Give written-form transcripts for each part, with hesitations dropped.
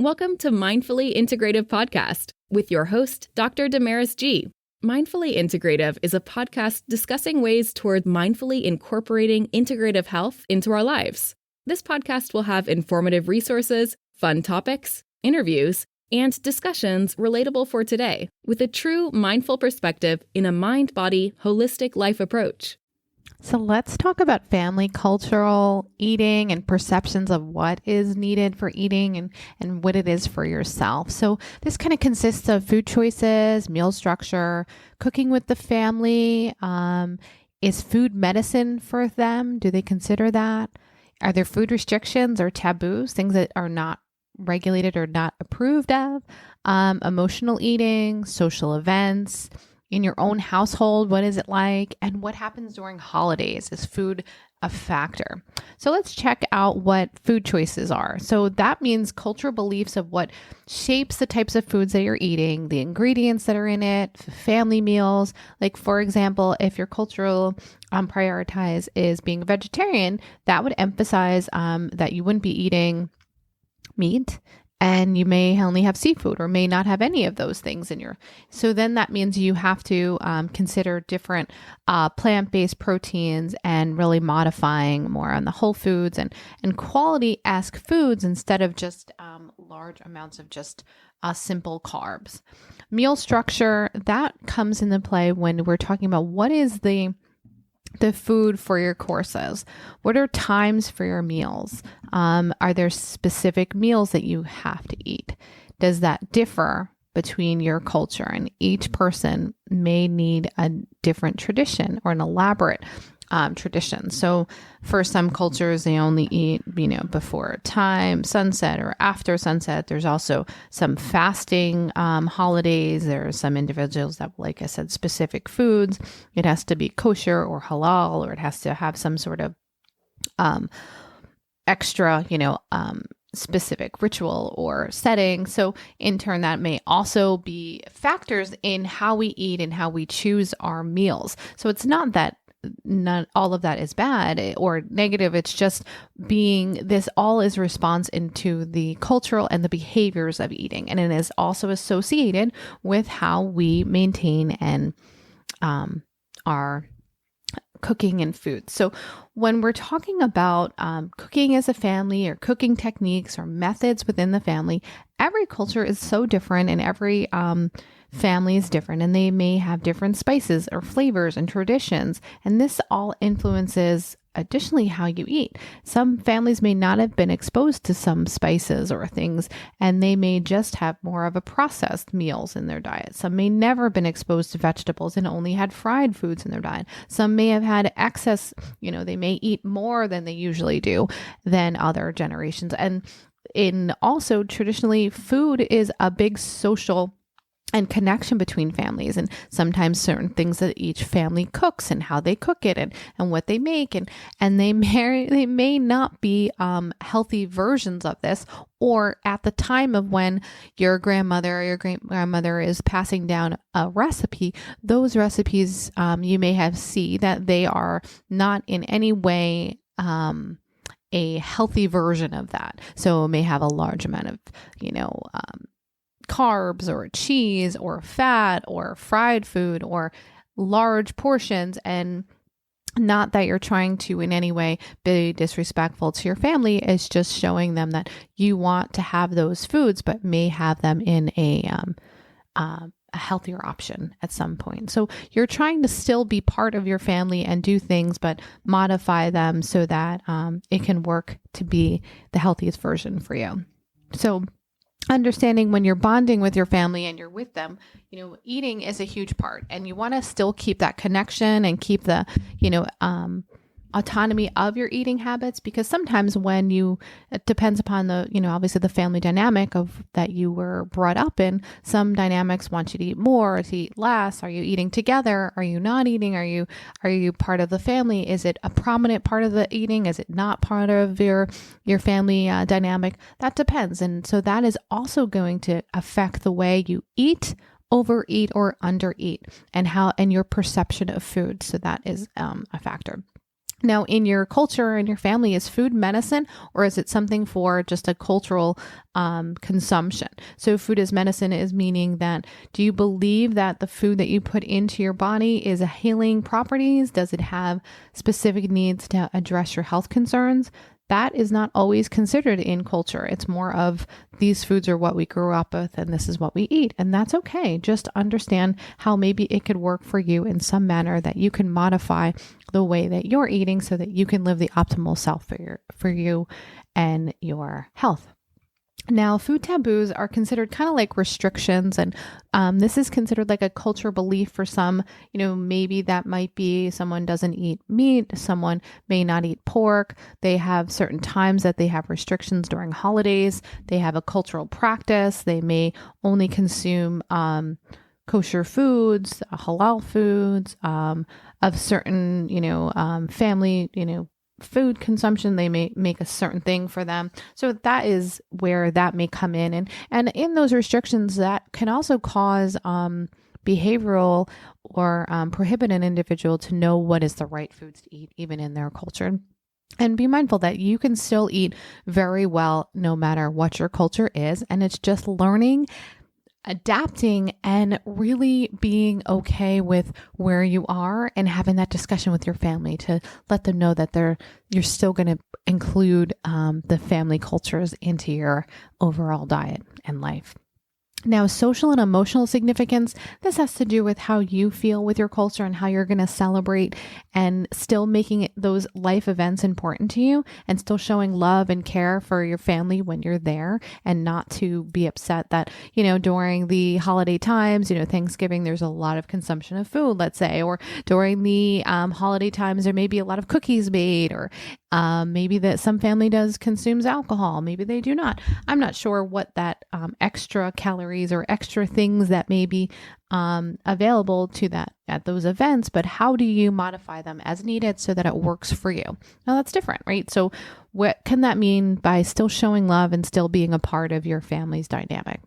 Welcome to Mindfully Integrative Podcast with your host, Dr. Damaris G. Mindfully Integrative is a podcast discussing ways toward mindfully incorporating integrative health into our lives. This podcast will have informative resources, fun topics, interviews, and discussions relatable for today with a true mindful perspective in a mind-body, holistic life approach. So let's talk about family cultural eating and perceptions of what is needed for eating and what it is for yourself. So this kind of consists of food choices, meal structure, cooking with the family. Is food medicine for them? Do they consider that? Are there food restrictions or taboos, things that are not regulated or not approved of? Emotional eating, social events. In your own household, what is it like? And what happens during holidays? Is food a factor? So let's check out what food choices are. So that means cultural beliefs of what shapes the types of foods that you're eating, the ingredients that are in it, family meals. Like, for example, if your cultural prioritize is being a vegetarian, that would emphasize that you wouldn't be eating meat. And you may only have seafood or may not have any of those things in your. So then that means you have to consider different plant-based proteins and really modifying more on the whole foods and quality-esque foods instead of just large amounts of just simple carbs. Meal structure, that comes into play when we're talking about what is the food for your courses. What are times for your meals? Are there specific meals that you have to eat? Does that differ between your culture? And each person may need a different tradition or an elaborate tradition. So for some cultures, they only eat, before time, sunset or after sunset. There's also some fasting holidays. There are some individuals that, like I said, specific foods. It has to be kosher or halal, or it has to have some sort of extra, specific ritual or setting. So in turn, that may also be factors in how we eat and how we choose our meals. So it's not that not all of that is bad or negative. It's just this all is response into the cultural and the behaviors of eating. And it is also associated with how we maintain and our cooking and food. So when we're talking about cooking as a family or cooking techniques or methods within the family, every culture is so different and every family is different, and they may have different spices or flavors and traditions. And this all influences additionally how you eat. Some families may not have been exposed to some spices or things, and they may just have more of a processed meals in their diet. Some may never been exposed to vegetables and only had fried foods in their diet. Some may have had excess, they may eat more than they usually do than other generations. And also traditionally, food is a big social and connection between families, and sometimes certain things that each family cooks and how they cook it and what they make and they may not be healthy versions of this, or at the time of when your grandmother or your great-grandmother is passing down a recipe, those recipes you may have see that they are not in any way a healthy version of that. So it may have a large amount of carbs or cheese or fat or fried food or large portions, and not that you're trying to in any way be disrespectful to your family. It's just showing them that you want to have those foods, but may have them in a healthier option at some point. So you're trying to still be part of your family and do things, but modify them so that it can work to be the healthiest version for you. So understanding when you're bonding with your family and you're with them, eating is a huge part, and you want to still keep that connection and keep the, autonomy of your eating habits, because sometimes it depends upon the, obviously the family dynamic of that you were brought up in. Some dynamics want you to eat more or to eat less. Are you eating together? Are you not eating? Are you part of the family? Is it a prominent part of the eating? Is it not part of your family dynamic? That depends. And so that is also going to affect the way you eat, overeat, or undereat, and your perception of food. So that is a factor. Now, in your culture and your family, is food medicine, or is it something for just a cultural consumption? So food as medicine is meaning that, do you believe that the food that you put into your body is a healing properties? Does it have specific needs to address your health concerns? That is not always considered in culture. It's more of, these foods are what we grew up with and this is what we eat. And that's okay. Just understand how maybe it could work for you in some manner, that you can modify the way that you're eating so that you can live the optimal self for you and your health. Now, food taboos are considered kind of like restrictions, and this is considered like a cultural belief for some. Maybe that might be someone doesn't eat meat, someone may not eat pork. They have certain times that they have restrictions during holidays. They have a cultural practice. They may only consume kosher foods, halal foods, of certain, family, food consumption. They may make a certain thing for them. So that is where that may come in. And in those restrictions, that can also cause behavioral or prohibit an individual to know what is the right foods to eat, even in their culture. And be mindful that you can still eat very well no matter what your culture is. And it's just learning, adapting, and really being okay with where you are, and having that discussion with your family to let them know that you're still going to include the family cultures into your overall diet and life. Now, social and emotional significance, this has to do with how you feel with your culture and how you're going to celebrate, and still making those life events important to you, and still showing love and care for your family when you're there, and not to be upset that, during the holiday times, Thanksgiving, there's a lot of consumption of food, let's say, or during the holiday times, there may be a lot of cookies made, or maybe that some family consumes alcohol. Maybe they do not. I'm not sure what that extra calories or extra things that may be available to that at those events, but how do you modify them as needed so that it works for you? Now that's different, right? So what can that mean by still showing love and still being a part of your family's dynamic?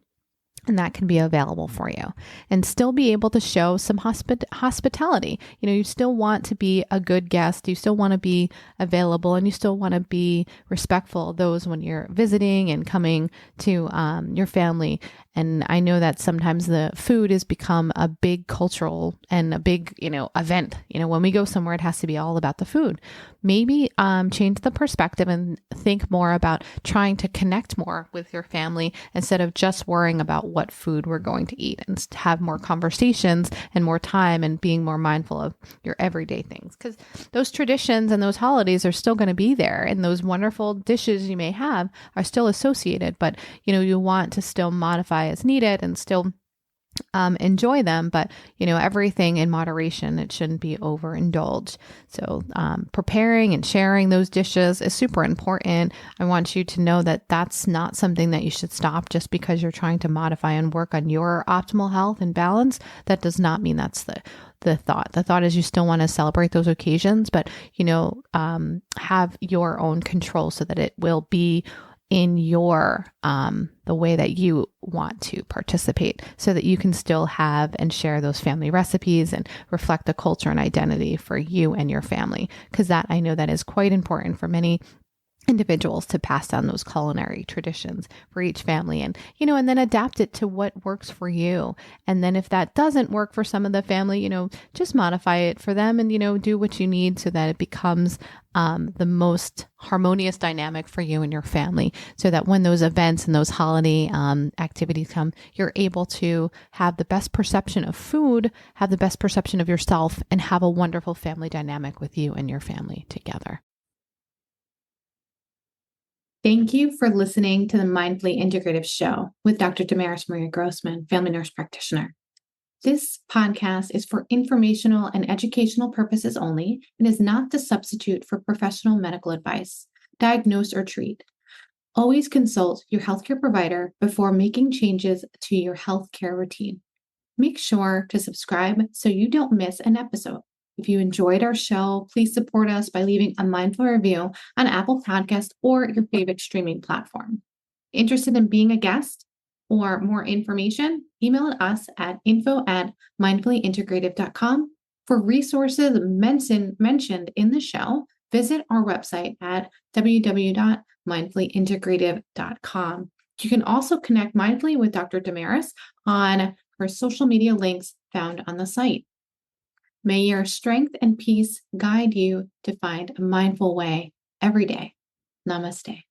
And that can be available for you, and still be able to show some hospitality. You still want to be a good guest. You still want to be available, and you still want to be respectful of those when you're visiting and coming to your family. And I know that sometimes the food has become a big cultural and a big, event. When we go somewhere, it has to be all about the food. Maybe change the perspective and think more about trying to connect more with your family instead of just worrying about what food we're going to eat, and have more conversations and more time, and being more mindful of your everyday things. Because those traditions and those holidays are still going to be there, and those wonderful dishes you may have are still associated, but you want to still modify as needed and still enjoy them, but everything in moderation. It shouldn't be overindulged. So preparing and sharing those dishes is super important. I want you to know that that's not something that you should stop just because you're trying to modify and work on your optimal health and balance. That does not mean that's the thought. The thought is you still want to celebrate those occasions, but have your own control so that it will be in your the way that you want to participate, so that you can still have and share those family recipes and reflect the culture and identity for you and your family. Because that, I know, that is quite important for many individuals, to pass down those culinary traditions for each family, and and then adapt it to what works for you. And then if that doesn't work for some of the family, just modify it for them, and do what you need so that it becomes the most harmonious dynamic for you and your family, so that when those events and those holiday activities come, you're able to have the best perception of food, have the best perception of yourself, and have a wonderful family dynamic with you and your family together. Thank you for listening to the Mindfully Integrative Show with Dr. Damaris Maria Grossman, family nurse practitioner. This podcast is for informational and educational purposes only and is not to substitute for professional medical advice, diagnose, or treat. Always consult your healthcare provider before making changes to your healthcare routine. Make sure to subscribe so you don't miss an episode. If you enjoyed our show, please support us by leaving a mindful review on Apple Podcasts or your favorite streaming platform. Interested in being a guest or more information? Email us at info@mindfullyintegrative.com for resources mentioned in the show, visit our website at www.mindfullyintegrative.com. You can also connect mindfully with Dr. Damaris on her social media links found on the site. May your strength and peace guide you to find a mindful way every day. Namaste.